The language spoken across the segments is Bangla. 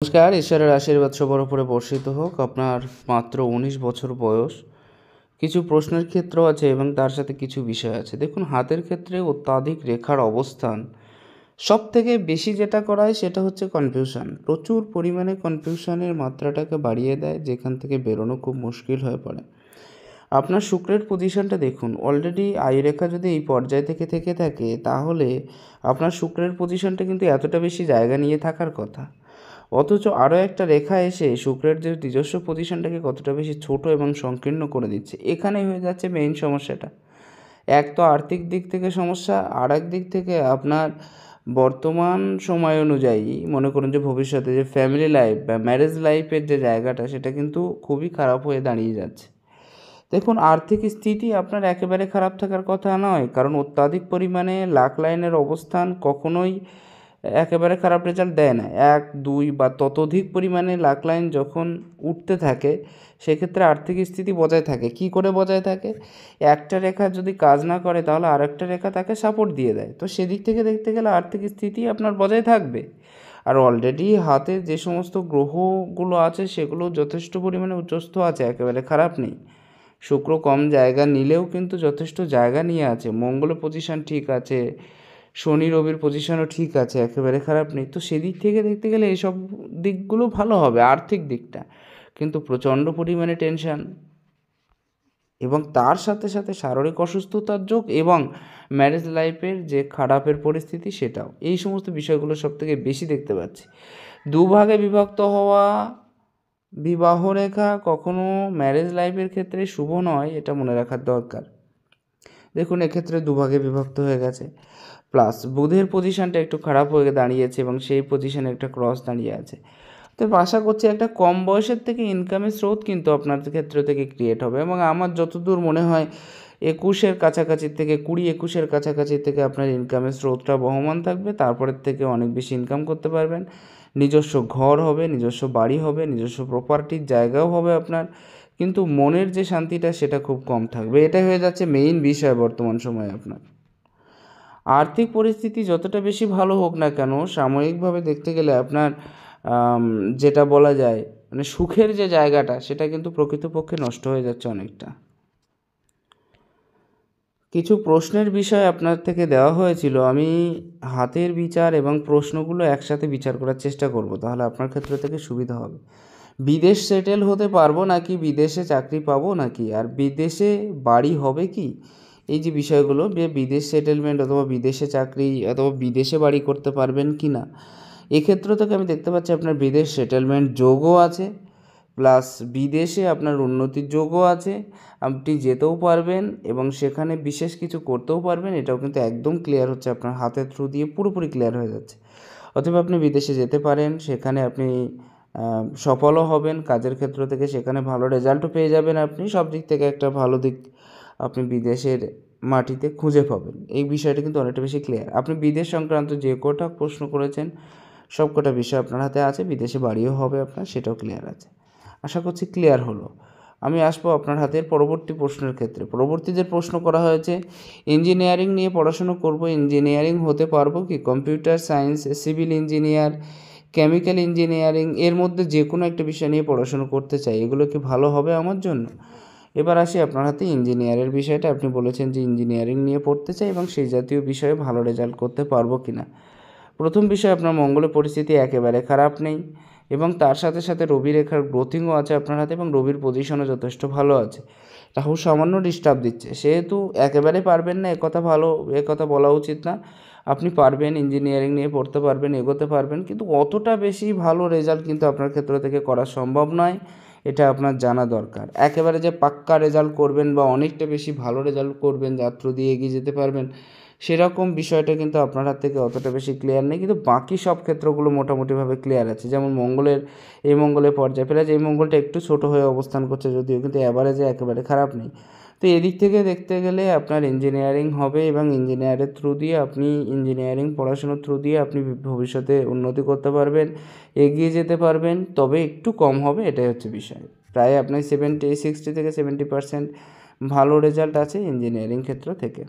নমস্কার, ঈশ্বরের আশীর্বাদ সবার উপরে বর্ষিত হোক। আপনার মাত্র ১৯ বছর বয়স। কিছু প্রশ্নের ক্ষেত্র আছে এবং তার সাথে কিছু বিষয় আছে। দেখুন, হাতের ক্ষেত্রে অত্যাধিক রেখার অবস্থান সবথেকে বেশি যেটা করায় সেটা হচ্ছে কনফিউশন। প্রচুর পরিমাণে কনফিউশনের মাত্রাটাকে বাড়িয়ে দেয়, যেখান থেকে বেরোনো খুব মুশকিল হয়ে পড়ে। আপনার শুক্রের পজিশনটা দেখুন, অলরেডি আয়ুরেখা যদি এই পর্যায় থেকে থাকে তাহলে আপনার শুক্রের পজিশনটা কিন্তু এতটা বেশি জায়গা নিয়ে থাকার কথা। অথচ আরও একটা রেখা এসে শুক্রের যে নিজস্ব পজিশনটাকে কতটা বেশি ছোট এবং সংকীর্ণ করে দিচ্ছে। এখানেই হয়ে যাচ্ছে মেইন সমস্যাটা। এক তো আর্থিক দিক থেকে সমস্যা, আর এক দিক থেকে আপনার বর্তমান সময় অনুযায়ী মনে করুন যে ভবিষ্যতে যে ফ্যামিলি লাইফ বা ম্যারেজ লাইফের যে জায়গাটা সেটা কিন্তু খুবই খারাপ হয়ে দাঁড়িয়ে যাচ্ছে। দেখুন, আর্থিক স্থিতি আপনার একেবারে খারাপ থাকার কথা নয়, কারণ অত্যাধিক পরিমাণে লাক লাইনের অবস্থান কখনোই একেবারে খারাপ রেজাল্ট দেয় না। ১, ২ বা ততোধিক পরিমাণে লাক লাইন যখন উঠতে থাকে সেক্ষেত্রে আর্থিক স্থিতি বজায় থাকে। কী করে বজায় থাকে? একটা রেখা যদি কাজ না করে তাহলে আরেকটা রেখা তাকে সাপোর্ট দিয়ে দেয়। তো সেদিক থেকে দেখতে গেলে আর্থিক স্থিতি আপনার বজায় থাকবে। আর অলরেডি হাতে যে সমস্ত গ্রহগুলো আছে সেগুলো যথেষ্ট পরিমাণে উচ্চস্থ আছে, একেবারে খারাপ নেই। শুক্র কম জায়গা নিলেও কিন্তু যথেষ্ট জায়গা নিয়ে আছে। মঙ্গলের পজিশন ঠিক আছে, শনি রবির পজিশনও ঠিক আছে, একেবারে খারাপ নেই। তো সেদিক থেকে দেখতে গেলে এসব দিকগুলো ভালো হবে আর্থিক দিকটা, কিন্তু প্রচণ্ড পরিমাণে টেনশান এবং তার সাথে সাথে শারীরিক অসুস্থতার যোগ এবং ম্যারেজ লাইফের যে খারাপের পরিস্থিতি সেটাও, এই সমস্ত বিষয়গুলো সবথেকে বেশি দেখতে পাচ্ছি। দুভাগে বিভক্ত হওয়া বিবাহ রেখা কখনো ম্যারেজ লাইফের ক্ষেত্রে শুভ নয়, এটা মনে রাখার দরকার। দেখুন, এক্ষেত্রে দুভাগে বিভক্ত হয়ে গেছে, প্লাস বুধের পজিশানটা একটু খারাপ হয়ে দাঁড়িয়েছে এবং সেই পজিশানে একটা ক্রস দাঁড়িয়ে আছে। তো আশা করছি একটা কম বয়সের থেকে ইনকামের স্রোত কিন্তু আপনার ক্ষেত্র থেকে ক্রিয়েট হবে এবং আমার যতদূর মনে হয় ২১-এর কাছাকাছি থেকে ২০-২১-এর কাছাকাছি থেকে আপনার ইনকামের স্রোতটা বহমান থাকবে। তারপরের থেকে অনেক বেশি ইনকাম করতে পারবেন। নিজস্ব ঘর হবে, নিজস্ব বাড়ি হবে, নিজস্ব প্রপার্টির জায়গাও হবে আপনার, কিন্তু মনের যে শান্তিটা সেটা খুব কম থাকবে। এটাই হয়ে যাচ্ছে মেইন বিষয় বর্তমান সময়ে আপনার। আর্থিক পরিস্থিতি যতটা বেশি ভালো হোক না কেন, সাময়িকভাবে দেখতে গেলে আপনার যেটা বলা যায় মানে সুখের যে জায়গাটা সেটা কিন্তু প্রকৃতপক্ষে নষ্ট হয়ে যাচ্ছে অনেকটা। কিছু প্রশ্নের বিষয় আপনার থেকে দেওয়া হয়েছিল, আমি হাতের বিচার এবং প্রশ্নগুলো একসাথে বিচার করার চেষ্টা করব, তাহলে আপনার ক্ষেত্র থেকে সুবিধা হবে। বিদেশ সেটেল হতে পারবো নাকি, বিদেশে চাকরি পাবো নাকি, আর বিদেশে বাড়ি হবে কি, এই যে বিষয়গুলো, বিদেশ সেটেলমেন্ট অথবা বিদেশে চাকরি অথবা বিদেশে বাড়ি করতে পারবেন কি না, এক্ষেত্র থেকে আমি দেখতে পাচ্ছি আপনার বিদেশ সেটেলমেন্ট যোগও আছে, প্লাস বিদেশে আপনার উন্নতির যোগও আছে। আপনি যেতেও পারবেন এবং সেখানে বিশেষ কিছু করতেও পারবেন, এটাও কিন্তু একদম ক্লিয়ার হচ্ছে আপনার হাতের থ্রু দিয়ে, পুরোপুরি ক্লিয়ার হয়ে যাচ্ছে। অথবা আপনি বিদেশে যেতে পারেন, সেখানে আপনি সফলও হবেন কাজের ক্ষেত্র থেকে, সেখানে ভালো রেজাল্টও পেয়ে যাবেন। আপনি সব দিক থেকে একটা ভালো দিক আপনি বিদেশের মাটিতে খুঁজে পাবেন। এই বিষয়টা কিন্তু অনেকটা বেশি ক্লিয়ার। আপনি বিদেশ সংক্রান্ত যে কটা প্রশ্ন করেছেন সব কটা বিষয় আপনার হাতে আছে, বিদেশে বাড়িও হবে আপনার, সেটাও ক্লিয়ার আছে। আশা করছি ক্লিয়ার হলো। আমি আসবো আপনার হাতের পরবর্তী প্রশ্নের ক্ষেত্রে। পরবর্তী যে প্রশ্ন করা হয়েছে, ইঞ্জিনিয়ারিং নিয়ে পড়াশুনো করব, ইঞ্জিনিয়ারিং হতে পারবো কি, computer science, civil engineer, chemical engineering, এর মধ্যে যে কোনো একটা বিষয় নিয়ে পড়াশুনো করতে চাই, এগুলো কি ভালো হবে আমার জন্য? এবার আসি আপনার হাতে ইঞ্জিনিয়ারের বিষয়টা। আপনি বলেছেন যে ইঞ্জিনিয়ারিং নিয়ে পড়তে চাই এবং সেই জাতীয় বিষয়ে ভালো রেজাল্ট করতে পারবো কি না। প্রথম বিষয়, আপনার মঙ্গলের পরিস্থিতি একেবারে খারাপ নেই এবং তার সাথে সাথে রবি রেখার গ্রোথিংও আছে আপনার হাতে এবং রবির পজিশনও যথেষ্ট ভালো আছে। রাহু সামান্য ডিস্টার্ব দিচ্ছে, সেহেতু একেবারে পারবেন না একথা বলা উচিত না। আপনি পারবেন, ইঞ্জিনিয়ারিং নিয়ে পড়তে পারবেন, এগোতে পারবেন, কিন্তু অতটা বেশি ভালো রেজাল্ট কিন্তু আপনার ক্ষেত্র থেকে করা সম্ভব নয়, এটা আপনার জানা দরকার। একেবারে যে পাক্কা রেজাল্ট করবেন বা অনেকটা বেশি ভালো রেজাল্ট করবেন যার থ্রু দিয়ে এগিয়ে যেতে পারবেন, সেরকম বিষয়টা কিন্তু আপনার হাত থেকে অতটা বেশি ক্লিয়ার নেই, কিন্তু বাকি সব ক্ষেত্রগুলো মোটামুটিভাবে ক্লিয়ার আছে। যেমন মঙ্গলের পর্যায়ে প্লাস এই মঙ্গলটা একটু ছোট হয়ে অবস্থান করছে যদিও, কিন্তু অ্যাভারেজে একেবারে খারাপ নেই। তো এদিক থেকে দেখতে গেলে আপনার ইঞ্জিনিয়ারিং হবে এবং ইঞ্জিনিয়ারের থ্রু দিয়ে আপনি ইঞ্জিনিয়ারিং পড়াশোনার থ্রু দিয়ে আপনি ভবিষ্যতে উন্নতি করতে পারবেন, এগিয়ে যেতে পারবেন, তবে একটু কম হবে, এটাই হচ্ছে বিষয়। প্রায় আপনার 60 থেকে 70% ভালো রেজাল্ট আছে ইঞ্জিনিয়ারিং ক্ষেত্র থেকে।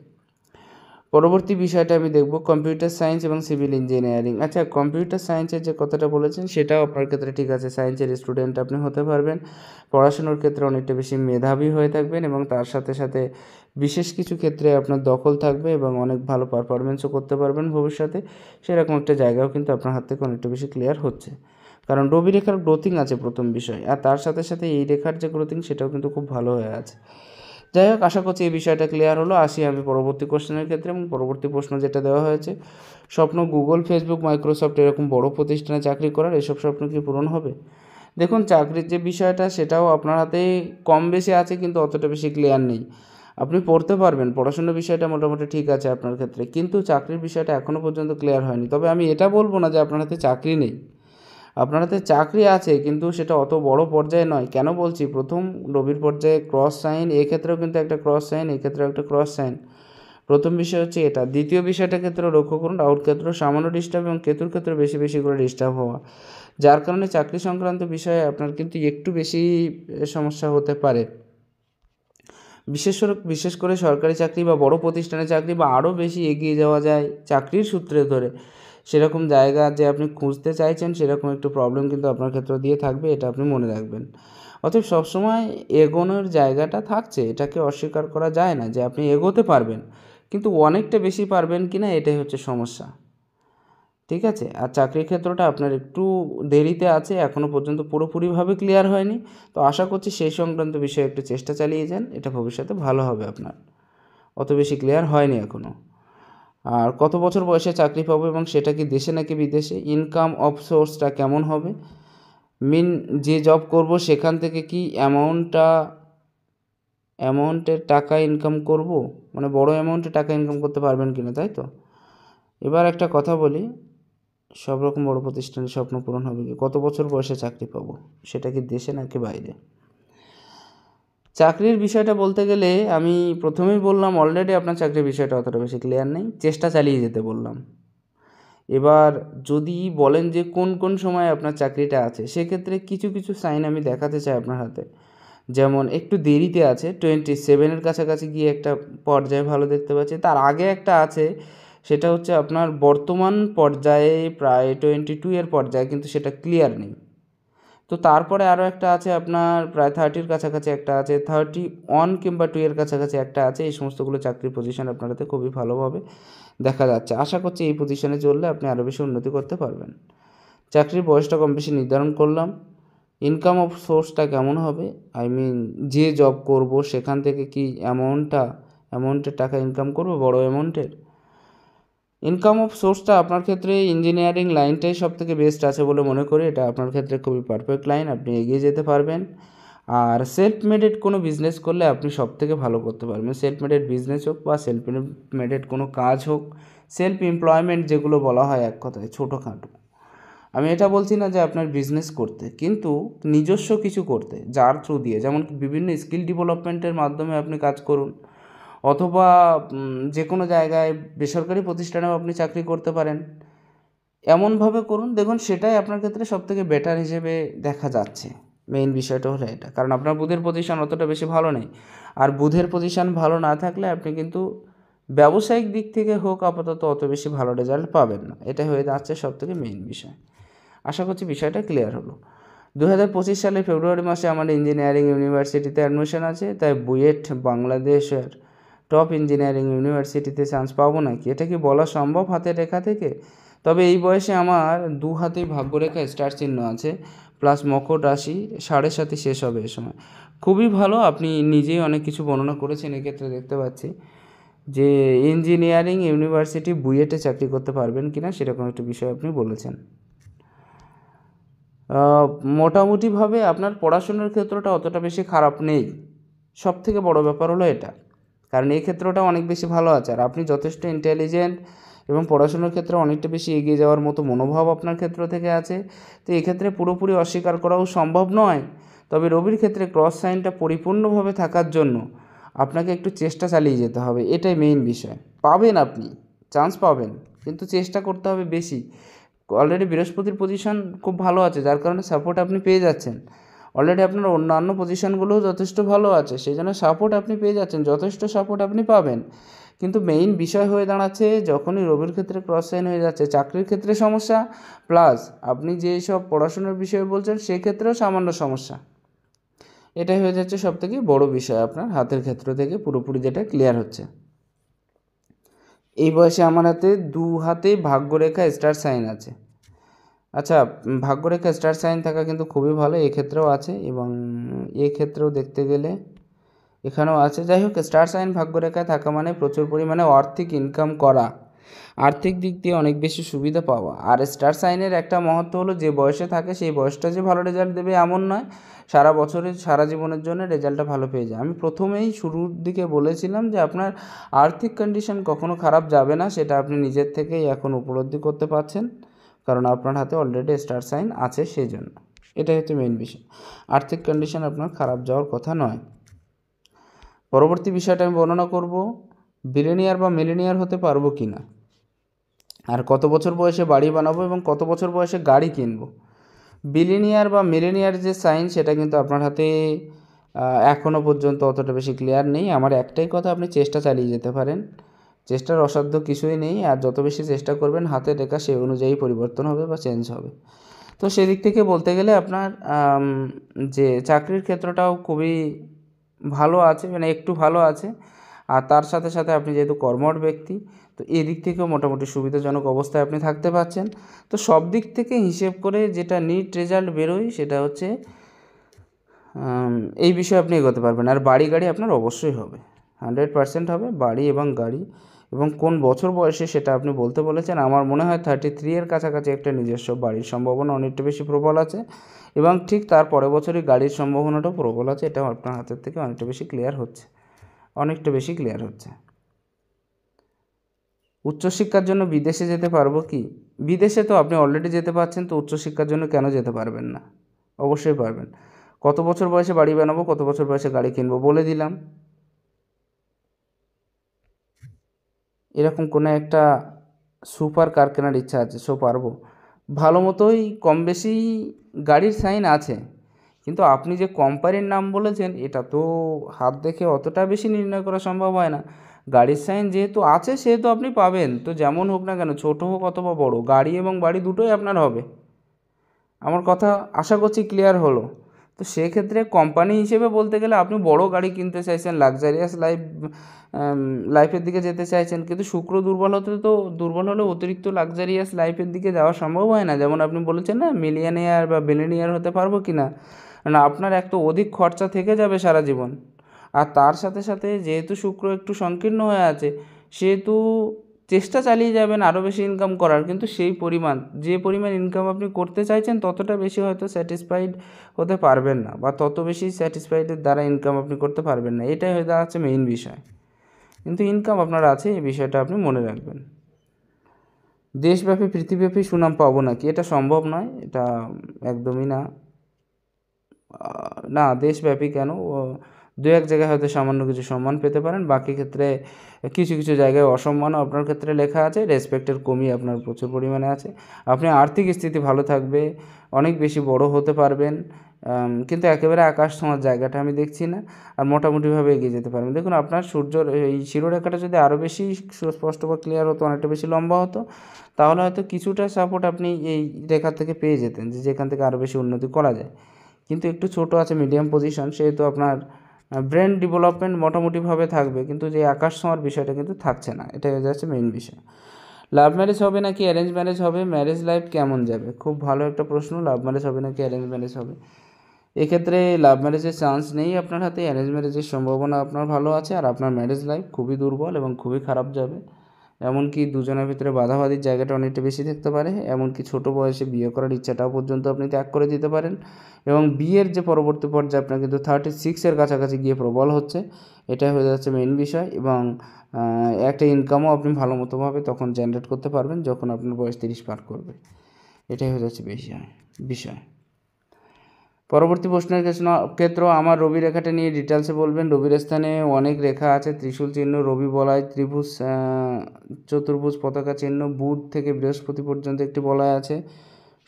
পরবর্তী বিষয়টা আমি দেখব কম্পিউটার সায়েন্স এবং সিভিল ইঞ্জিনিয়ারিং। আচ্ছা, কম্পিউটার সায়েন্সের যে কথাটা বলেছেন সেটাও আপনার ক্ষেত্রে ঠিক আছে। সায়েন্সের স্টুডেন্ট আপনি হতে পারবেন, পড়াশুনোর ক্ষেত্রে অনেকটা বেশি মেধাবী হয়ে থাকবেন এবং তার সাথে সাথে বিশেষ কিছু ক্ষেত্রে আপনার দখল থাকবে এবং অনেক ভালো পারফরমেন্সও করতে পারবেন ভবিষ্যতে। সেরকম একটা জায়গাও কিন্তু আপনার হাত থেকে অনেকটা বেশি ক্লিয়ার হচ্ছে, কারণ রবি রেখার গ্রোথিং আছে প্রথম বিষয়, আর তার সাথে সাথে এই রেখার যে গ্রোথিং সেটাও কিন্তু খুব ভালো হয়ে আছে। যাই হোক, আশা করছি এই বিষয়টা ক্লিয়ার হলো। আসি আমি পরবর্তী কোশ্চেনের ক্ষেত্রে, এবং পরবর্তী প্রশ্ন যেটা দেওয়া হয়েছে, স্বপ্ন গুগল, ফেসবুক, মাইক্রোসফট এরকম বড় প্রতিষ্ঠানে চাকরি করার, এসব স্বপ্ন কি পূরণ হবে? দেখুন, চাকরির যে বিষয়টা সেটাও আপনার হাতে কম বেশি আছে, কিন্তু অতটা বেশি ক্লিয়ার নেই। আপনি পড়তে পারবেন, পড়াশোনার বিষয়টা মোটামুটি ঠিক আছে আপনার ক্ষেত্রে, কিন্তু চাকরির বিষয়টা এখনও পর্যন্ত ক্লিয়ার হয়নি। তবে আমি এটা বলবো না যে আপনার হাতে চাকরি নেই, আপনার হাতে চাকরি আছে, কিন্তু সেটা অত বড় পর্যায়ে নয়। কেন বলছি? প্রথম রবির পর্যায়ে ক্রস সাইন, এক্ষেত্রেও কিন্তু একটা ক্রস সাইন, এক্ষেত্রেও একটা ক্রস সাইন। প্রথম বিষয় হচ্ছে এটা। দ্বিতীয় বিষয়টার ক্ষেত্রে লক্ষ্য করুন, রাহুর ক্ষেত্রে সামান্য ডিস্টার্ব এবং কেতুর ক্ষেত্রে বেশি বেশি করে ডিস্টার্ব হওয়া, যার কারণে চাকরি সংক্রান্ত বিষয়ে আপনার কিন্তু একটু বেশি সমস্যা হতে পারে। বিশেষ করে সরকারি চাকরি বা বড় প্রতিষ্ঠানের চাকরি, বা আরও বেশি এগিয়ে যাওয়া যায় চাকরির সূত্রে ধরে, সেরকম জায়গা যে আপনি খুঁজতে চাইছেন, সেরকম একটু প্রবলেম কিন্তু আপনার ক্ষেত্রে দিয়ে থাকবে, এটা আপনি মনে রাখবেন। অতএব সবসময় এগোনোর জায়গাটা থাকছে, এটাকে অস্বীকার করা যায় না যে আপনি এগোতে পারবেন, কিন্তু অনেকটা বেশি পারবেন কি না এটাই হচ্ছে সমস্যা। ঠিক আছে? আর চাকরির ক্ষেত্রটা আপনার একটু দেরিতে আছে, এখনও পর্যন্ত পুরোপুরিভাবে ক্লিয়ার হয়নি। তো আশা করছি সেই সংক্রান্ত বিষয়ে একটু চেষ্টা চালিয়ে যান, এটা ভবিষ্যতে ভালো হবে আপনার। অত বেশি ক্লিয়ার হয়নি এখনও। আর কত বছর বয়সে চাকরি পাবো এবং সেটা কি দেশে নাকি বিদেশে? ইনকাম অফ সোর্সটা কেমন হবে? যে জব করব সেখান থেকে কি অ্যামাউন্টের টাকা ইনকাম করব, মানে বড় অ্যামাউন্টের টাকা ইনকাম করতে পারবেন কিনা, তাই তো? এবার একটা কথা বলি, সব রকম বড় প্রতিষ্ঠানের স্বপ্ন পূরণ হবে কি? কত বছর বয়সে চাকরি পাবো, সেটা কি দেশে নাকি বাইরে? চাকরির বিষয়টা বলতে গেলে আমি প্রথমেই বললাম, অলরেডি আপনার চাকরির বিষয়টা অতটা বেশি ক্লিয়ার নেই, চেষ্টা চালিয়ে যেতে বললাম। এবার যদি বলেন যে কোন কোন সময় আপনার চাকরিটা আছে, সেক্ষেত্রে কিছু কিছু সাইন আমি দেখাতে চাই আপনার হাতে। যেমন একটু দেরিতে আছে, 27-এর কাছাকাছি গিয়ে একটা পর্যায়ে ভালো দেখতে পাচ্ছি। তার আগে একটা আছে, সেটা হচ্ছে আপনার বর্তমান পর্যায়ে প্রায় 22 এর পর্যায়ে, কিন্তু সেটা ক্লিয়ার নেই। তো তারপরে আরও একটা আছে আপনার প্রায় 30-র কাছাকাছি একটা আছে, 31 কিংবা 2 এর কাছাকাছি একটা আছে। এই সমস্তগুলো চাকরির পজিশন আপনার হাতে খুবই ভালোভাবে দেখা যাচ্ছে। আশা করছি এই পজিশনে চললে আপনি আরও বেশি উন্নতি করতে পারবেন। চাকরির বয়সটা কম বেশি নির্ধারণ করলাম। ইনকাম অফ সোর্সটা কেমন হবে, যে জব করব সেখান থেকে কি অ্যামাউন্টের টাকা ইনকাম করব, বড় অ্যামাউন্টের। ইনকাম অফ সোর্সটা আপনার ক্ষেত্রে ইঞ্জিনিয়ারিং লাইনটাই সবথেকে বেস্ট আছে বলে মনে করি। এটা আপনার ক্ষেত্রে খুবই পারফেক্ট লাইন, আপনি এগিয়ে যেতে পারবেন। আর সেলফ মেডেড কোনো বিজনেস করলে আপনি সবথেকে ভালো করতে পারবেন। সেলফ মেডেড বিজনেস হোক বা সেলফ মেডেড কোনো কাজ হোক, সেলফ এমপ্লয়মেন্ট যেগুলো বলা হয় এক কথায় ছোটোখাটো। আমি এটা বলছি না যে আপনার বিজনেস করতে, কিন্তু নিজস্ব কিছু করতে, যার থ্রু দিয়ে, যেমন বিভিন্ন স্কিল ডেভেলপমেন্টের মাধ্যমে আপনি কাজ করুন, অথবা যে কোনো জায়গায় বেসরকারি প্রতিষ্ঠানেও আপনি চাকরি করতে পারেন। এমনভাবে করুন, দেখুন সেটাই আপনার ক্ষেত্রে সবথেকে বেটার হিসেবে দেখা যাচ্ছে। মেইন বিষয়টা হলো এটা, কারণ আপনার বুধের পজিশন অতটা বেশি ভালো নেই। আর বুধের পজিশন ভালো না থাকলে আপনি কিন্তু ব্যবসায়িক দিক থেকে হোক আপাতত অত বেশি ভালো রেজাল্ট পাবেন না, এটাই হয়ে যাচ্ছে সবথেকে মেইন বিষয়। আশা করছি বিষয়টা ক্লিয়ার হলো। 2025 সালে ফেব্রুয়ারি মাসে আমার ইঞ্জিনিয়ারিং ইউনিভার্সিটিতে অ্যাডমিশন আছে, তাই বুয়েট বাংলাদেশের টপ ইঞ্জিনিয়ারিং ইউনিভার্সিটিতে চান্স পাবো নাকি, এটা কি বলা সম্ভব হাতের রেখা থেকে? তবে এই বয়সে আমার দু হাতেই ভাগ্যরেখা স্টার চিহ্ন আছে, প্লাস মকর রাশি 7.5 শেষ হবে এ সময়। খুবই ভালো, আপনি নিজেই অনেক কিছু বর্ণনা করেছেন, এক্ষেত্রে দেখতে পাচ্ছি যে ইঞ্জিনিয়ারিং ইউনিভার্সিটি বুয়েটে চাকরি করতে পারবেন কিনা সেরকম একটা বিষয় আপনি বলেছেন। মোটামুটিভাবে আপনার পড়াশোনার ক্ষেত্রটা অতটা বেশি খারাপ নেই, সবথেকে বড় ব্যাপার হলো এটা, কারণ এই ক্ষেত্রটা অনেক বেশি ভালো আছে, আর আপনি যথেষ্ট ইন্টেলিজেন্ট এবং পড়াশোনার ক্ষেত্রে অনেকটা বেশি এগিয়ে যাওয়ার মতো মনোভাব আপনার ক্ষেত্র থেকে আছে। তো এক্ষেত্রে পুরোপুরি অস্বীকার করাও সম্ভব নয়। তবে রবির ক্ষেত্রে ক্রস সাইনটা পরিপূর্ণভাবে থাকার জন্য আপনাকে একটু চেষ্টা চালিয়ে যেতে হবে, এটাই মেইন বিষয়। পাবেন, আপনি চান্স পাবেন, কিন্তু চেষ্টা করতে হবে বেশি। অলরেডি বৃহস্পতির পজিশন খুব ভালো আছে, যার কারণে সাপোর্ট আপনি পেয়ে যাচ্ছেন। অলরেডি আপনার অন্যান্য পজিশনগুলোও যথেষ্ট ভালো আছে, সেই জন্য সাপোর্ট আপনি পেয়ে যাচ্ছেন, যথেষ্ট সাপোর্ট আপনি পাবেন। কিন্তু মেইন বিষয় হয়ে দাঁড়াচ্ছে যখনই রবির ক্ষেত্রে ক্রস সাইন হয়ে যাচ্ছে, চাকরির ক্ষেত্রে সমস্যা, প্লাস আপনি যেই সব পড়াশোনার বিষয়ে বলছেন সেক্ষেত্রেও সামান্য সমস্যা। এটাই হয়ে যাচ্ছে সবথেকে বড় বিষয় আপনার হাতের ক্ষেত্র থেকে পুরোপুরি যেটা ক্লিয়ার হচ্ছে। এই বয়সে আমার হাতে 2 হাতে ভাগ্যরেখা স্টার সাইন আছে। আচ্ছা, ভাগ্যরেখা স্টার সাইন থাকা কিন্তু খুবই ভালো, এক্ষেত্রেও আছে এবং এক্ষেত্রেও দেখতে গেলে এখানেও আছে। যাই হোক, স্টার সাইন ভাগ্যরেখায় থাকা মানে প্রচুর পরিমাণে আর্থিক ইনকাম করা, আর্থিক দিক দিয়ে অনেক বেশি সুবিধা পাওয়া। আর স্টার সাইনের একটা মহত্ব হলো যে বয়সে থাকে সেই বয়সটা যে ভালো রেজাল্ট দেবে এমন নয়, সারা বছরের সারা জীবনের জন্য রেজাল্টটা ভালো পেয়ে যায়। আমি প্রথমেই শুরুর দিকে বলেছিলাম যে আপনার আর্থিক কন্ডিশন কখনো খারাপ যাবে না, সেটা আপনি নিজের থেকেই এখন উপলব্ধি করতে পারছেন, কারণ আপনার হাতে অলরেডি স্টার সাইন আছে সেই জন্য। এটাই হচ্ছে মেইন বিষয়, আর্থিক কন্ডিশন আপনার খারাপ যাওয়ার কথা নয়। পরবর্তী বিষয়টা আমি বর্ণনা করব বিলিনিয়ার বা মিলিনিয়ার হতে পারবো কি না, আর কত বছর বয়সে বাড়ি বানাবো এবং কত বছর বয়সে গাড়ি কিনবো। বিলিনিয়ার বা মিলিনিয়ার যে সাইন সেটা কিন্তু আপনার হাতে এখনও পর্যন্ত অতটা বেশি ক্লিয়ার নেই। আমার একটাই কথা, আপনি চেষ্টা চালিয়ে যেতে পারেন, চেষ্টার অসাধ্য কিছুই নেই, আর যত বেশি চেষ্টা করবেন হাতের রেখা সেই অনুযায়ী পরিবর্তন হবে বা চেঞ্জ হবে। তো সেদিক থেকে বলতে গেলে আপনার যে চাকরির ক্ষেত্রটাও খুবই ভালো আছে, মানে একটু ভালো আছে, আর তার সাথে সাথে আপনি যেহেতু কর্মঠ ব্যক্তি, তো এদিক থেকেও মোটামুটি সুবিধাজনক অবস্থায় আপনি থাকতে পারছেন। তো সব দিক থেকে হিসেব করে যেটা নিট রেজাল্ট বেরোয় সেটা হচ্ছে এই বিষয়ে আপনি এগোতে পারবেন। আর বাড়ি গাড়ি আপনার অবশ্যই হবে, 100% হবে বাড়ি এবং গাড়ি। এবং কোন বছর বয়সে সেটা আপনি বলতে বলেছেন, আমার মনে হয় 33 এর কাছাকাছি একটা নিজস্ব বাড়ির সম্ভাবনা অনেকটা বেশি প্রবল আছে, এবং ঠিক তার পরের বছরই গাড়ির সম্ভাবনাটাও প্রবল আছে। এটাও আপনার হাতের থেকে অনেকটা বেশি ক্লিয়ার হচ্ছে, অনেকটা বেশি ক্লিয়ার হচ্ছে। উচ্চশিক্ষার জন্য বিদেশে যেতে পারবো কি? বিদেশে তো আপনি অলরেডি যেতে পারছেন, তো উচ্চশিক্ষার জন্য কেন যেতে পারবেন না? অবশ্যই পারবেন। কত বছর বয়সে বাড়ি বানাবো, কত বছর বয়সে গাড়ি কিনবো বলে দিলাম। এরকম কোনো একটা সুপার কার কেনার ইচ্ছা আছে, সো পারবো। ভালো মতোই কম বেশি গাড়ির সাইন আছে, কিন্তু আপনি যে কোম্পানির নাম বলেছেন এটা তো হাত দেখে অতটা বেশি নির্ণয় করা সম্ভব হয় না। গাড়ির সাইন যেহেতু আছে সেহেতু আপনি পাবেন, তো যেমন হোক না কেন, ছোটো হোক অথবা বড়, গাড়ি এবং বাড়ি দুটোই আপনার হবে। আমার কথা আশা করছি ক্লিয়ার হলো। তো সেক্ষেত্রে কোম্পানি হিসেবে বলতে গেলে আপনি বড় গাড়ি কিনতে চাইছেন, লাক্সারিয়াস লাইফের দিকে যেতে চাইছেন, কিন্তু শুক্র দুর্বল হলে অতিরিক্ত লাক্সারিয়াস লাইফের দিকে যাওয়া সম্ভব হয় না। যেমন আপনি বলেছেন না মিলিয়নিয়ার বা বিলিয়নিয়ার হতে পারবো কি না, না আপনার এক তো অধিক খরচা থেকে যাবে সারা জীবন, আর তার সাথে সাথে যেহেতু শুক্র একটু সংকীর্ণ হয়ে আছে সেহেতু চেষ্টা চালিয়ে যাবেন আরও বেশি ইনকাম করার, কিন্তু সেই পরিমাণ যে পরিমাণ ইনকাম আপনি করতে চাইছেন ততটা বেশি হয়তো স্যাটিসফাইড হতে পারবেন না, বা তত বেশি স্যাটিসফাইডের দ্বারা ইনকাম আপনি করতে পারবেন না। এটাই হয়ে দাঁড়াচ্ছে মেইন বিষয়। কিন্তু ইনকাম আপনার আছে, এই বিষয়টা আপনি মনে রাখবেন। দেশব্যাপী পৃথিবীব্যাপী সুনাম পাবো নাকি, এটা সম্ভব নয়, এটা একদমই না। না, দেশব্যাপী কেন, দু এক জায়গায় হয়তো সামান্য কিছু সম্মান পেতে পারেন, বাকি ক্ষেত্রে কিছু কিছু জায়গায় অসম্মানও আপনার ক্ষেত্রে লেখা আছে, রেসপেক্টের কমই আপনার প্রচুর পরিমাণে আছে। আপনি আর্থিক স্থিতি ভালো থাকবে, অনেক বেশি বড় হতে পারবেন, কিন্তু একেবারে আকাশ ছোঁয়ার জায়গাটা আমি দেখছি না, আর মোটামুটিভাবে এগিয়ে যেতে পারবেন। দেখুন আপনার সূর্যর এই শিরোরেখাটা যদি আরও বেশি সুস্পষ্ট বা ক্লিয়ার হতো, অনেকটা বেশি লম্বা হতো, তাহলে হয়তো কিছুটা সাপোর্ট আপনি এই রেখার থেকে পেয়ে যেতেন, যে যেখান থেকে আরও বেশি উন্নতি করা যায়। কিন্তু একটু ছোট আছে, মিডিয়াম পজিশন, সেহেতু আপনার ব্রেন ডেভেলপমেন্ট মোটামুটিভাবে থাকবে, কিন্তু যে আকাশ ছোঁয়ার বিষয়টা কিন্তু থাকছে না, এটাই হয়ে যাচ্ছে মেইন বিষয়। লাভ ম্যারেজ হবে নাকি অ্যারেঞ্জ ম্যারেজ হবে, ম্যারেজ লাইফ কেমন যাবে? খুব ভালো একটা প্রশ্ন। লাভ ম্যারেজ হবে নাকি অ্যারেঞ্জ ম্যারেজ হবে? এক্ষেত্রে লাভ ম্যারেজের চান্স নেই আপনার হাতে, অ্যারেঞ্জ ম্যারেজের সম্ভাবনা আপনার ভালো আছে, আর আপনার ম্যারেজ লাইফ খুবই দুর্বল এবং খুবই খারাপ যাবে। এমনকি দুজনের ভিতরে বাধাবাধির জায়গাটা অনেকটা বেশি থাকতে পারে, এমনকি ছোটো বয়সে বিয়ে করার ইচ্ছাটাও পর্যন্ত আপনি ত্যাগ করে দিতে পারেন, এবং বিয়ের যে পরবর্তী পর্যায়ে আপনার কিন্তু 36-এর কাছাকাছি গিয়ে প্রবল হচ্ছে, এটাই হয়ে যাচ্ছে মেইন বিষয়। এবং একটা ইনকামও আপনি ভালো মতোভাবে তখন জেনারেট করতে পারবেন যখন আপনার বয়স 30 পার করবে, এটাই হয়ে যাচ্ছে বিষয়। পরবর্তী প্রশ্নের ক্ষেত্র আমার রবি রেখাটা নিয়ে ডিটেলসে বলবেন। রবির স্থানে অনেক রেখা আছে, ত্রিশূল চিহ্ন, রবি বলয়, ত্রিভুজ, চতুর্ভুজ পতাকা চিহ্ন, বুধ থেকে বৃহস্পতি পর্যন্ত একটি বলয় আছে,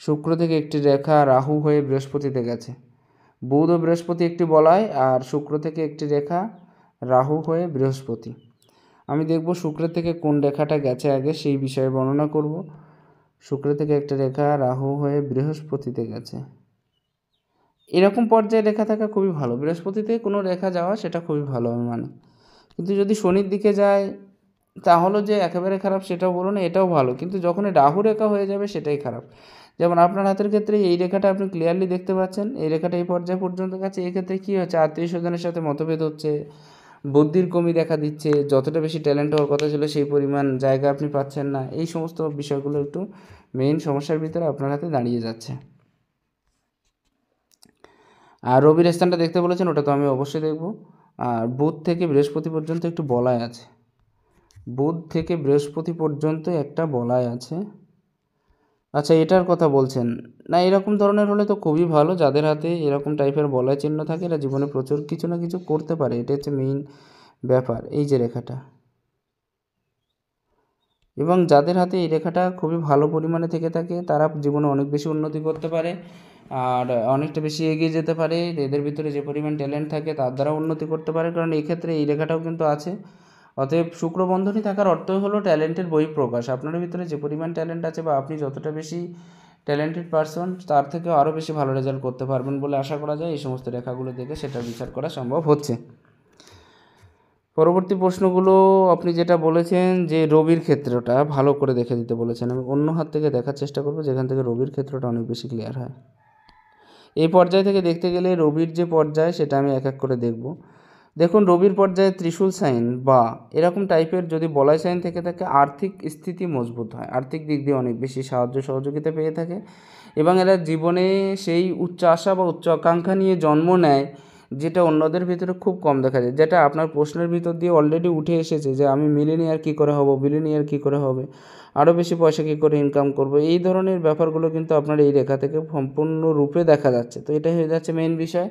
শুক্র থেকে একটি রেখা রাহু হয়ে বৃহস্পতিতে গেছে। বুধ ও বৃহস্পতি একটি বলয়, আর শুক্র থেকে একটি রেখা রাহু হয়ে বৃহস্পতি। আমি দেখব শুক্রের থেকে কোন রেখাটা গেছে আগে, সেই বিষয়ে বর্ণনা করব। শুক্রের থেকে একটা রেখা রাহু হয়ে বৃহস্পতিতে গেছে। এরকম পর্যায়ে রেখা থাকা খুবই ভালো, বৃহস্পতিতে কোনো রেখা যাওয়া সেটা খুবই ভালো আমি মানি। কিন্তু যদি শনির দিকে যায় তাহলে যে একেবারে খারাপ সেটাও বলো না, এটাও ভালো, কিন্তু যখন রাহু রেখা হয়ে যাবে সেটাই খারাপ। যেমন আপনার হাতের ক্ষেত্রে এই রেখাটা আপনি ক্লিয়ারলি দেখতে পাচ্ছেন, এই রেখাটা এই পর্যায়ে পর্যন্ত গেছে। এই ক্ষেত্রে কী হচ্ছে, আত্মীয় স্বজনের সাথে মতভেদ হচ্ছে, বুদ্ধির কমি দেখা দিচ্ছে, যতটা বেশি ট্যালেন্ট হওয়ার কথা ছিল সেই পরিমাণ জায়গা আপনি পাচ্ছেন না। এই সমস্ত বিষয়গুলো একটু মেইন সমস্যার ভিতরে আপনার হাতে দাঁড়িয়ে যাচ্ছে। আর রবির স্থানটা দেখতে বলেছেন, ওটা তো আমি অবশ্যই দেখব। আর বুধ থেকে বৃহস্পতি পর্যন্ত একটু বলয় আছে, বুধ থেকে বৃহস্পতি পর্যন্ত একটা বলয় আছে। আচ্ছা, এটার কথা বলছেন না? এরকম ধরনের হলে তো খুবই ভালো। যাদের হাতে এরকম টাইপের বলয় চিহ্ন থাকে এরা জীবনে প্রচুর কিছু না কিছু করতে পারে, এটা হচ্ছে মেইন ব্যাপার। এই যে রেখাটা, এবং যাদের হাতে এই রেখাটা খুবই ভালো পরিমাণে থেকে থাকে তারা জীবনে অনেক বেশি উন্নতি করতে পারে আর অনেকটা বেশি এগিয়ে যেতে পারে। এদের ভিতরে যে পরিমাণ ট্যালেন্ট থাকে তার দ্বারা উন্নতি করতে পারে, কারণ এই ক্ষেত্রে এই রেখাটাও কিন্তু আছে। অতএব শুক্রবন্ধনী থাকার অর্থই হলো ট্যালেন্টের বহিঃপ্রকাশ। আপনার ভিতরে যে পরিমাণ ট্যালেন্ট আছে বা আপনি যতটা বেশি ট্যালেন্টেড পারসন তার থেকে আরও বেশি ভালো রেজাল্ট করতে পারবেন বলে আশা করা যায়। এই সমস্ত রেখাগুলো দেখে সেটা বিচার করা সম্ভব হচ্ছে। পরবর্তী প্রশ্নগুলো আপনি যেটা বলেছেন যে রবির ক্ষেত্রটা ভালো করে দেখে দিতে বলেছেন, আমি অন্য হাত থেকে দেখার চেষ্টা করব যেখান থেকে রবির ক্ষেত্রটা অনেক বেশি ক্লিয়ার হয়। এই পর্যায় থেকে দেখতে গেলে রবির যে পর্যায় সেটা আমি এক এক করে দেখব। দেখুন, রবির পর্যায়ে ত্রিশূল সাইন বা এরকম টাইপের যদি বলয় সাইন থেকে থাকে আর্থিক স্থিতি মজবুত হয়, আর্থিক দিক দিয়ে অনেক বেশি সাহায্য সহযোগিতা পেয়ে থাকে এবং এরা জীবনে সেই উচ্চ আশা বা উচ্চ আকাঙ্ক্ষা নিয়ে জন্ম নেয় যেটা অন্যদের ভিতরে খুব কম দেখা যায়, যেটা আপনার প্রশ্নের ভিতর দিয়ে অলরেডি উঠে এসেছে যে আমি মিলিনিয়ার কী করে হব, বিলিনিয়ার কী করে হবে, আরও বেশি পয়সা কী করে ইনকাম করব। এই ধরনের ব্যাপারগুলো কিন্তু আপনার এই রেখা থেকে সম্পূর্ণরূপে দেখা যাচ্ছে। তো এটাই হয়ে যাচ্ছে মেইন বিষয়।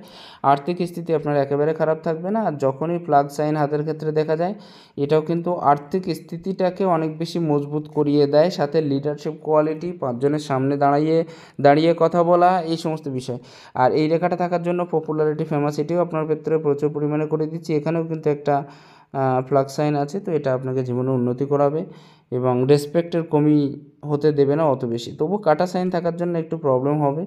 আর্থিক স্থিতি আপনার একেবারে খারাপ থাকবে না। আর যখনই প্লাগ সাইন হাতের ক্ষেত্রে দেখা যায় এটাও কিন্তু আর্থিক স্থিতিটাকে অনেক বেশি মজবুত করিয়ে দেয়, সাথে লিডারশিপ কোয়ালিটি, পাঁচজনের সামনে দাঁড়িয়ে কথা বলা, এই সমস্ত বিষয়। আর এই রেখাটা থাকার জন্য পপুলারিটি, ফেমাসিটিও আপনার ক্ষেত্রে প্রচুর পরিমাণে করে দিচ্ছি। এখানেও কিন্তু একটা প্লাগ সাইন আছে, তো এটা আপনাকে জীবনে উন্নতি করাবে এবং রেসপেক্টের কমি হতে দেবে না অত বেশি। তবু কাটা সাইন থাকার জন্য একটু প্রবলেম হবে,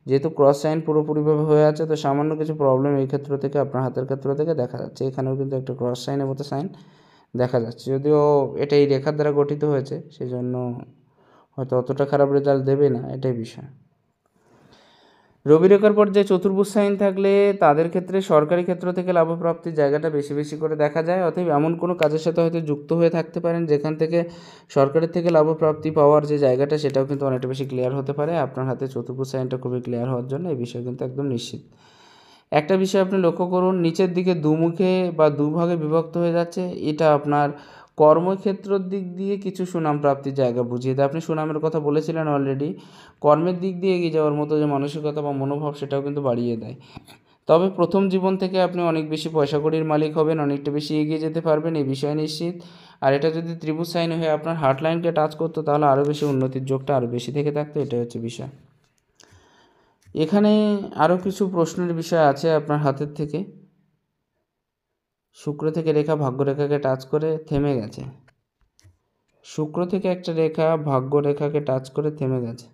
যেহেতু ক্রস সাইন পুরোপুরিভাবে হয়ে আছে, তো সামান্য কিছু প্রবলেম এই ক্ষেত্র থেকে আপনার হাতের ক্ষেত্র থেকে দেখা যাচ্ছে। এখানেও কিন্তু একটা ক্রস সাইনের মতো সাইন দেখা যাচ্ছে, যদিও এটা এই রেখার দ্বারা গঠিত হয়েছে সেজন্য হয়তো অতটা খারাপ রেজাল্ট দেবে না, এটাই বিষয়। রবি রেখার পর্যায়ে চতুর্ভুজ সাইন থাকলে তাদের ক্ষেত্রে সরকারি ক্ষেত্র থেকে লাভপ্রাপ্তির জায়গাটা বেশি বেশি করে দেখা যায়। অতএব এমন কোনো কাজের সাথে হয়তো যুক্ত হয়ে থাকতে পারেন যেখান থেকে সরকারের থেকে লাভপ্রাপ্তি পাওয়ার যে জায়গাটা সেটাও কিন্তু অনেকটা বেশি ক্লিয়ার হতে পারে। আপনার হাতে চতুর্ভুজ সাইনটা খুবই ক্লিয়ার হওয়ার জন্য এই বিষয় কিন্তু একদম নিশ্চিত। একটা বিষয় আপনি লক্ষ্য করুন, নিচের দিকে দুমুখে বা দুভাগে বিভক্ত হয়ে যাচ্ছে, এটা আপনার কর্মক্ষেত্রের দিক দিয়ে কিছু সুনাম প্রাপ্তির জায়গা বুঝিয়ে দেয়। আপনি সুনামের কথা বলেছিলেন অলরেডি, কর্মের দিক দিয়ে এগিয়ে যাওয়ার মতো যে মানসিকতা বা মনোভাব সেটাও কিন্তু বাড়িয়ে দেয়। তবে প্রথম জীবন থেকে আপনি অনেক বেশি পয়সা কড়ির মালিক হবেন, অনেকটা বেশি এগিয়ে যেতে পারবেন, এই বিষয় নিশ্চিত। আর এটা যদি ত্রিভুজ সাইন হয়ে আপনার হার্ট লাইনকে টাচ করতো তাহলে আরও বেশি উন্নতির যোগটা আরও বেশি থেকে থাকতো, এটাই হচ্ছে বিষয়। এখানে আরও কিছু প্রশ্নের বিষয় আছে আপনার হাতের থেকে। শুক্র থেকে রেখা ভাগ্যরেখাকে টাচ করে থেমে গেছে, শুক্র থেকে একটা রেখা ভাগ্যরেখাকে টাচ করে থেমে গেছে।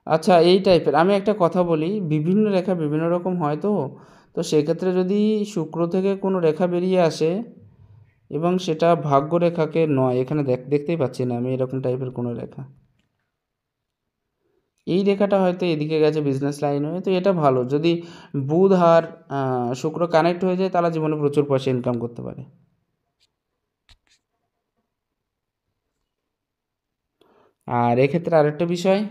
আচ্ছা, এই টাইপের আমি একটা কথা বলি, বিভিন্ন রেখা বিভিন্ন রকম হয়, তো সেক্ষেত্রে যদি শুক্র থেকে কোনো রেখা বেরিয়ে আসে এবং সেটা ভাগ্যরেখাকে নয়, এখানে দেখতেই পাচ্ছি না আমি এরকম টাইপের কোনো রেখা, এই রেখাটা হয়তো এদিকে গেছে বিজনেস লাইন হয়ে, তো এটা ভালো। যদি বুধ আর শুক্র কানেক্ট হয়ে যায় তারা জীবনে প্রচুর পয়সা ইনকাম করতে পারে। আর এক্ষেত্রে আরেকটা বিষয়,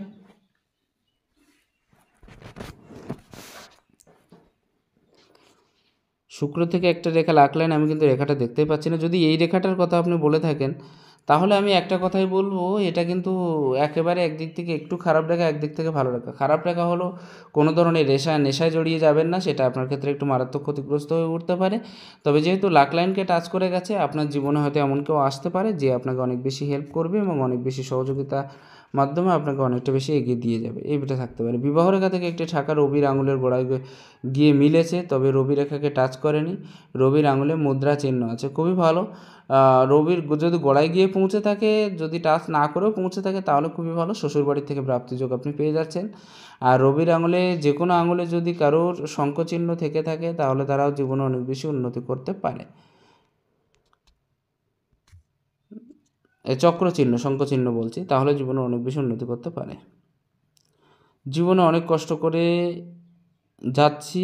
শুক্র থেকে একটা রেখা লাইন আমি কিন্তু রেখাটা দেখতেই পাচ্ছি না। যদি এই রেখাটার কথা আপনি বলে থাকেন তাহলে আমি একটা কথাই বলবো, এটা কিন্তু একেবারে একদিক থেকে একটু খারাপ রেখা, একদিক থেকে ভালো রেখা। খারাপ রেখা হলো কোনো ধরনের নেশায় জড়িয়ে যাবেন না, সেটা আপনার ক্ষেত্রে একটু মারাত্মক ক্ষতিগ্রস্ত হয়ে উঠতে পারে। তবে যেহেতু লাইনকে টাচ করে গেছে, আপনার জীবনে হয়তো এমন কেউ আসতে পারে যে আপনাকে অনেক বেশি হেল্প করবে এবং অনেক বেশি সহযোগিতা মাধ্যমে আপনাকে অনেকটা বেশি এগিয়ে দিয়ে যাবে, এইটা থাকতে পারে। বিবাহ রেখা থেকে একটি ঠাকা রবির আঙুলের গোড়ায় গিয়ে মিলেছে, তবে রবি রেখাকে টাচ করেনি। রবির আঙুলে মুদ্রা চিহ্ন আছে, খুবই ভালো। রবির যদি গোড়ায় গিয়ে পৌঁছে থাকে, যদি টাচ না করেও পৌঁছে থাকে, তাহলে খুবই ভালো, শ্বশুরবাড়ির থেকে প্রাপ্তিযোগ আপনি পেয়ে যাচ্ছেন। আর রবির আঙুলে যে কোনো আঙুলে যদি কারোর শঙ্খচিহ্ন থেকে থাকে, তাহলে তারাও জীবনে অনেক বেশি উন্নতি করতে পারে। চক্রচিহ্ন, শঙ্খচিহ্ন বলছি, তাহলে জীবনে অনেক বেশি উন্নতি করতে পারে। জীবনে অনেক কষ্ট করে যাচ্ছি,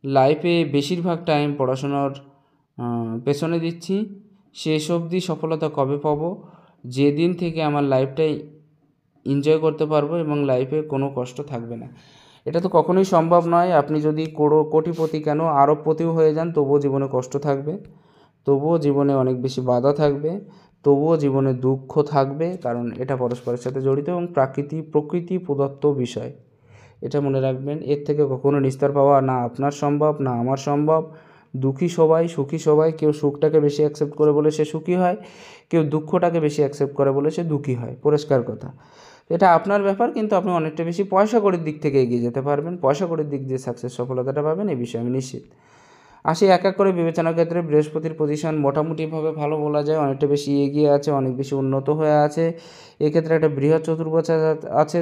লাইফে বেশিরভাগ টাইম পড়াশোনার পেছনে দিচ্ছি, শেষ অবধি সফলতা কবে পাবো, যেদিন থেকে আমার লাইফটাই এনজয় করতে পারবো এবং লাইফে কোনো কষ্ট থাকবে না। এটা তো কখনোই সম্ভব নয়। আপনি যদি কোটিপতি কেন আরবপতিও হয়ে যান, তবুও জীবনে কষ্ট থাকবে, তবুও জীবনে অনেক বেশি বাধা থাকবে, তবুও জীবনে দুঃখ থাকবে, কারণ এটা পরস্পরের সাথে জড়িত এবং প্রকৃতি প্রদত্ত বিষয়, এটা মনে রাখবেন। এর থেকে কখনো নিস্তার পাওয়া না আপনার সম্ভব, না আমার সম্ভব। দুঃখী সবাই, সুখী সবাই। কেউ সুখটাকে বেশি অ্যাকসেপ্ট করে বলে সে সুখী হয়, কেউ দুঃখটাকে বেশি অ্যাকসেপ্ট করে বলে সে দুঃখী হয়, পরিষ্কার কথা। এটা আপনার ব্যাপার, কিন্তু আপনি অনেকটা বেশি পয়সা কড়ির দিক থেকে এগিয়ে যেতে পারবেন, পয়সা কড়ির দিক দিয়ে সাকসেস সফলতাটা পাবেন, এই বিষয়ে আমি নিশ্চিত। আসি এক এক করে বিবেচনার ক্ষেত্রে। বৃহস্পতির পজিশন মোটামুটিভাবে ভালো বলা যায়, অনেকটা বেশি এগিয়ে আছে, অনেক বেশি উন্নত হয়ে আছে। এক্ষেত্রে একটা বৃহৎ চতুর্ভুজ আছে।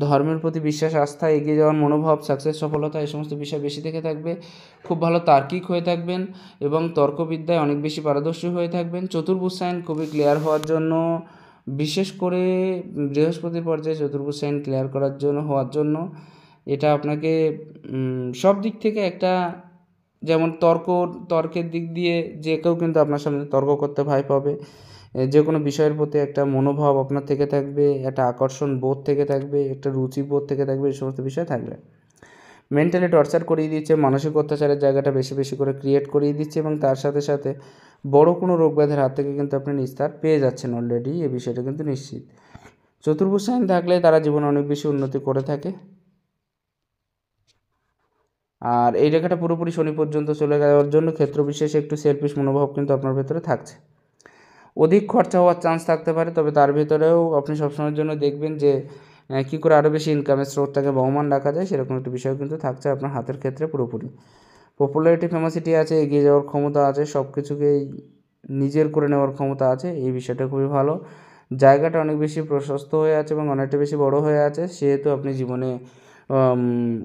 ধর্মের প্রতি বিশ্বাস, আস্থা, এগিয়ে যাওয়ার মনোভাব, সাকসেস, সফলতা, এই সমস্ত বিষয় বেশি থেকে থাকবে। খুব ভালো তার্কিক হয়ে থাকবেন এবং তর্কবিদ্যায় অনেক বেশি পারদর্শী হয়ে থাকবেন। চতুর্ভুজ সাইন খুবই ক্লিয়ার হওয়ার জন্য, বিশেষ করে বৃহস্পতির পর্যায়ে চতুর্ভুজ সাইন ক্লিয়ার হওয়ার জন্য এটা আপনাকে সব দিক থেকে একটা, যেমন তর্কের দিক দিয়ে যে কেউ কিন্তু আপনার সামনে তর্ক করতে ভয় পাবে, যে কোনো বিষয়ের প্রতি একটা মনোভাব আপনার থেকে থাকবে, একটা আকর্ষণ বোধ থেকে থাকবে, একটা রুচিবোধ থেকে থাকবে, এই সমস্ত বিষয় থাকবে। মেন্টালি টর্চার করিয়ে দিচ্ছে, মানসিক অত্যাচারের জায়গাটা বেশি বেশি করে ক্রিয়েট করিয়ে দিচ্ছে এবং তার সাথে সাথে বড় কোনো রোগ ব্যাধির হাত থেকে কিন্তু আপনি নিস্তার পেয়ে যাচ্ছেন অলরেডি, এই বিষয়টা কিন্তু নিশ্চিত। চতুর্ভুজ সাইন থাকলে তারা জীবনে অনেক বেশি উন্নতি করে থাকে। আর এই রেখাটা পুরোপুরি শনি পর্যন্ত চলে যাওয়ার জন্য ক্ষেত্র বিশেষে একটু সেলফিশ মনোভাব কিন্তু আপনার ভেতরে থাকছে। অধিক খরচা হওয়ার চান্স থাকতে পারে, তবে তার ভিতরেও আপনি সবসময়ের জন্য দেখবেন যে কী করে আরও বেশি ইনকামের স্রোতটাকে বহমান রাখা যায়, সেরকম একটি বিষয় কিন্তু থাকছে আপনার হাতের ক্ষেত্রে পুরোপুরি। পপুলারিটি, ফেমাসিটি আছে, এগিয়ে যাওয়ার ক্ষমতা আছে, সব কিছুকেই নিজের করে নেওয়ার ক্ষমতা আছে, এই বিষয়টা খুবই ভালো। জায়গাটা অনেক বেশি প্রশস্ত হয়ে আছে এবং অনেকটা বেশি বড় হয়ে আছে, সেহেতু আপনি জীবনে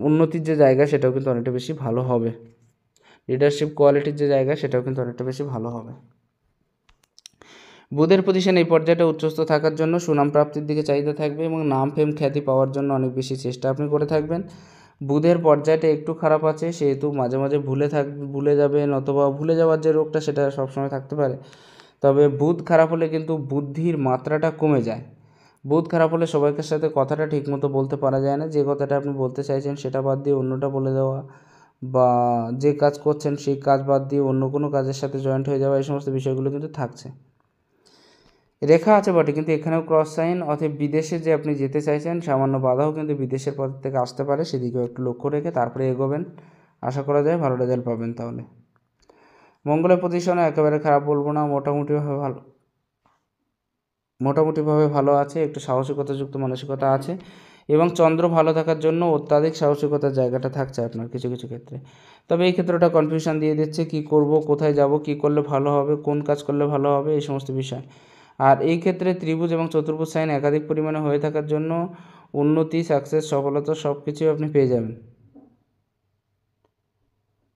উন্নতির যে জায়গা সেটাও কিন্তু অনেকটা বেশি ভালো হবে। লিডারশিপ কোয়ালিটির যে জায়গা সেটাও কিন্তু অনেকটা বেশি ভালো হবে। বুধের পজিশন এই পর্যায়টা উচ্চস্থ থাকার জন্য সুনাম প্রাপ্তির দিকে চাহিদা থাকবে এবং নাম ফেম খ্যাতি পাওয়ার জন্য অনেক বেশি চেষ্টা আপনি করে থাকবেন। বুধের পর্যায়টা একটু খারাপ আছে, সেহেতু মাঝে মাঝে ভুলে যাবেন, অথবা ভুলে যাওয়ার যে রোগটা সেটা সবসময় থাকতে পারে। তবে বুধ খারাপ হলে কিন্তু বুদ্ধির মাত্রাটা কমে যায়। বুধ খারাপ হলে সবাইকার সাথে কথাটা ঠিকমতো বলতে পারা যায় না, যে কথাটা আপনি বলতে চাইছেন সেটা বাদ দিয়ে অন্যটা বলে দেওয়া, বা যে কাজ করছেন সেই কাজ বাদ দিয়ে অন্য কোনো কাজের সাথে জয়েন্ট হয়ে যাওয়া, এই সমস্ত বিষয়গুলো কিন্তু থাকছে। রেখা আছে বটে, কিন্তু এখানেও ক্রস সাইন, অতএব বিদেশে যে আপনি যেতে চাইছেন সামান্য বাধাও কিন্তু বিদেশের পথ থেকে আসতে পারে, সেদিকেও একটু লক্ষ্য রেখে তারপরে এগোবেন, আশা করা যায় ভালো রেজাল্ট পাবেন। তাহলে মঙ্গলের পজিশনে একেবারে খারাপ বলবো না, মোটামুটিভাবে ভালো আছে, একটু সাহসিকতাযুক্ত মানসিকতা আছে এবং চন্দ্র ভালো থাকার জন্য অত্যাধিক সাহসিকতার জায়গাটা থাকছে আপনার কিছু কিছু ক্ষেত্রে। তবে এই ক্ষেত্রটা কনফিউশন দিয়ে দিচ্ছে, কী করব, কোথায় যাব, কী করলে ভালো হবে, কোন কাজ করলে ভালো হবে, এই সমস্ত বিষয়। আর এই ক্ষেত্রে ত্রিভুজ এবং চতুর্ভুজ সাইন একাধিক পরিমাণে হয়ে থাকার জন্য উন্নতি, সাকসেস, সফলতা সব কিছুই আপনি পেয়ে যাবেন।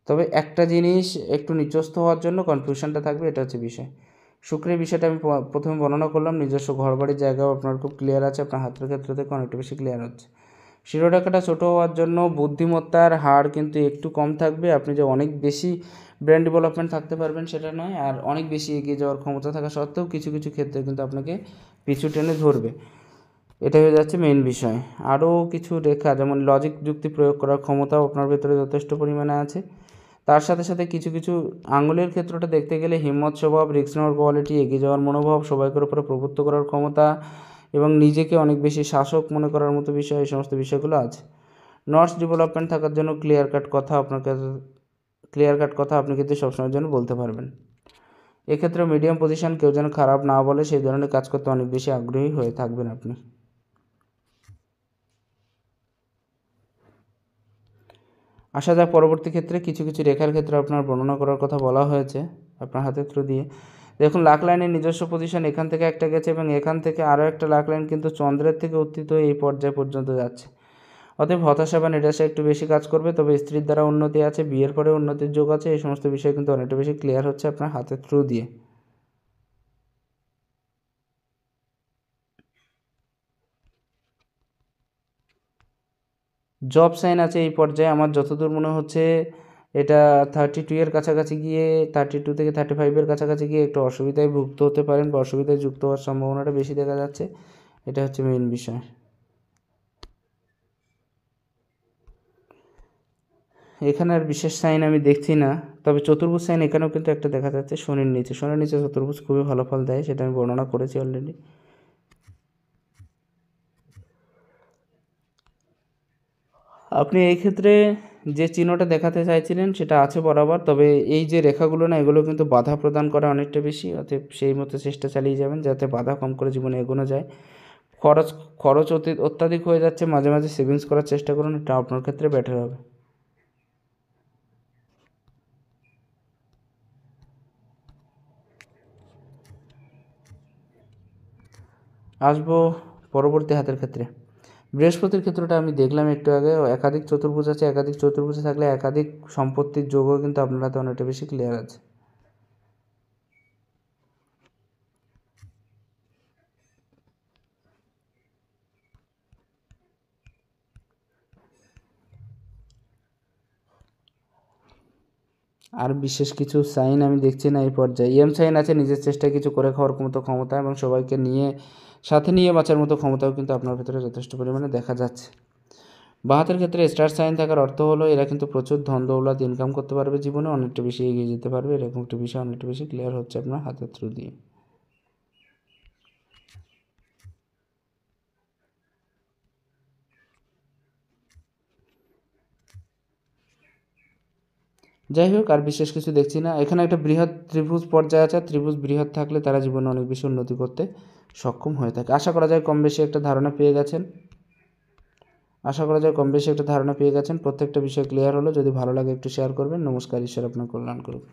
তবে একটা জিনিস একটু নিচস্থ হওয়ার জন্য কনফিউশনটা থাকবে, এটা হচ্ছে বিষয়। শুক্রের বিষয়টা আমি প্রথমে বর্ণনা করলাম, নিজস্ব ঘরবাড়ির জায়গাও আপনার খুব ক্লিয়ার আছে, আপনার হাতের ক্ষেত্র থেকে অনেকটা বেশি ক্লিয়ার হচ্ছে। শিরোরেখাটা ছোটো হওয়ার জন্য বুদ্ধিমত্তার হার কিন্তু একটু কম থাকবে, আপনি যে অনেক বেশি ব্রেন ডেভেলপমেন্ট থাকতে পারবেন সেটা নয়, আর অনেক বেশি এগিয়ে যাওয়ার ক্ষমতা থাকা সত্ত্বেও কিছু কিছু ক্ষেত্রে কিন্তু আপনাকে পিছু টেনে ধরবে, এটাই হয়ে যাচ্ছে মেইন বিষয়। আরও কিছু রেখা যেমন লজিক যুক্তি প্রয়োগ করার ক্ষমতাও আপনার ভেতরে যথেষ্ট পরিমাণে আছে। তার সাথে সাথে কিছু কিছু আঙুলের ক্ষেত্রটা দেখতে গেলে হিম্মত স্বভাব, রিস্ক নেওয়ার কোয়ালিটি, এগিয়ে যাওয়ার মনোভাব, সবাইকার উপরে প্রভুত্ব করার ক্ষমতা এবং নিজেকে অনেক বেশি শাসক মনে করার মতো বিষয়, এই সমস্ত বিষয়গুলো আছে। নটস ডেভেলপমেন্ট থাকার জন্য ক্লিয়ার কাট কথা আপনি কিন্তু সবসময়ের জন্য বলতে পারবেন। এক্ষেত্রে মিডিয়াম পজিশন, কেউ যেন খারাপ না বলে সেই ধরনের কাজ করতে অনেক বেশি আগ্রহী হয়ে থাকবেন আপনি। আসা যাক পরবর্তী ক্ষেত্রে, কিছু কিছু রেখার ক্ষেত্রে আপনার বর্ণনা করার কথা বলা হয়েছে আপনার হাতের থ্রু দিয়ে। দেখুন লাক লাইনের নিজস্ব পজিশন এখান থেকে একটা গেছে এবং এখান থেকে আরও একটা লাক লাইন কিন্তু চন্দ্রের থেকে উত্থিত হয়ে এই পর্যায় পর্যন্ত যাচ্ছে। অতএব হতাশা বা নিরাশা একটু বেশি কাজ করবে, তবে স্ত্রীর দ্বারা উন্নতি আছে, বিয়ের পরে উন্নতির যোগ আছে, এই সমস্ত বিষয় কিন্তু অনেকটা বেশি ক্লিয়ার হচ্ছে আপনার হাতের থ্রু দিয়ে। জব সাইন আছে এই পর্যায়ে, আমার যতদূর মনে হচ্ছে এটা 32 এর কাছাকাছি গিয়ে, 32 থেকে 35 এর কাছাকাছি গিয়ে একটু অসুবিধায় ভুক্ত হতে পারেন বা অসুবিধায় যুক্ত হওয়ার সম্ভাবনাটা বেশি দেখা যাচ্ছে। এটা হচ্ছে মেইন বিষয়। এখানে আর বিশেষ সাইন আমি দেখছি না, তবে চতুর্ভুজ সাইন এখানেও কিন্তু একটা দেখা যাচ্ছে শনির নিচে। শনির নিচে চতুর্ভুজ খুবই ভালো ফল দেয়, সেটা আমি বর্ণনা করেছি অলরেডি। আপনি এই ক্ষেত্রে যে চিহ্নটা দেখাতে চাইছিলেন সেটা আছে বরাবর, তবে এই যে রেখাগুলো না, এগুলো কিন্তু বাধা প্রদান করে অনেকটা বেশি, অতএব সেই মতো চেষ্টা চালিয়ে যাবেন যাতে বাধা কম করে জীবনে এগোনো যায়। খরচ খরচ অত্যাধিক হয়ে যাচ্ছে, মাঝে মাঝে সেভিংস করার চেষ্টা করুন, এটা আপনার ক্ষেত্রে বেটার হবে। আসবো পরবর্তী হাতের ক্ষেত্রে। বৃহস্পতির ক্ষেত্রটা আমি দেখলাম একটু আগে, একাধিক চতুর্ভুজ আছে, একাধিক চতুর্ভুজে থাকলে একাধিক সম্পত্তির যোগও কিন্তু আপনার হাতে অনেকটা বেশি ক্লিয়ার আছে। আর বিশেষ কিছু সাইন আমি দেখছি না এই পর্যায়ে। এম সাইন আছে, নিজের চেষ্টায় কিছু করে খাওয়ার মতো ক্ষমতা এবং সবাইকে নিয়ে সাথে নিয়ে বাঁচার মতো ক্ষমতাও কিন্তু আপনার ভেতরে যথেষ্ট পরিমাণে দেখা যাচ্ছে। বাঁ হাতের ক্ষেত্রে স্টার সাইন থাকার অর্থ হলো এরা কিন্তু প্রচুর ধন দৌলত ইনকাম করতে পারবে, জীবনে অনেকটা বেশি এগিয়ে যেতে পারবে, এরকম একটা বিষয় অনেকটা বেশি ক্লিয়ার হচ্ছে আপনার হাতের থ্রু দিয়ে। যাই হোক, আর বিশেষ কিছু দেখছি না। এখানে একটা বৃহৎ ত্রিভুজ পর্যায়ে আছে, ত্রিভুজ বৃহৎ থাকলে তারা জীবনে অনেক বেশি উন্নতি করতে সক্ষম হয়ে থাকে। আশা করা যায় কম বেশি একটা ধারণা পেয়ে গেছেন। প্রত্যেকটা বিষয় ক্লিয়ার হলো। যদি ভালো লাগে একটু শেয়ার করবেন। নমস্কার, ঈশ্বর আপনার কল্যাণ করুন।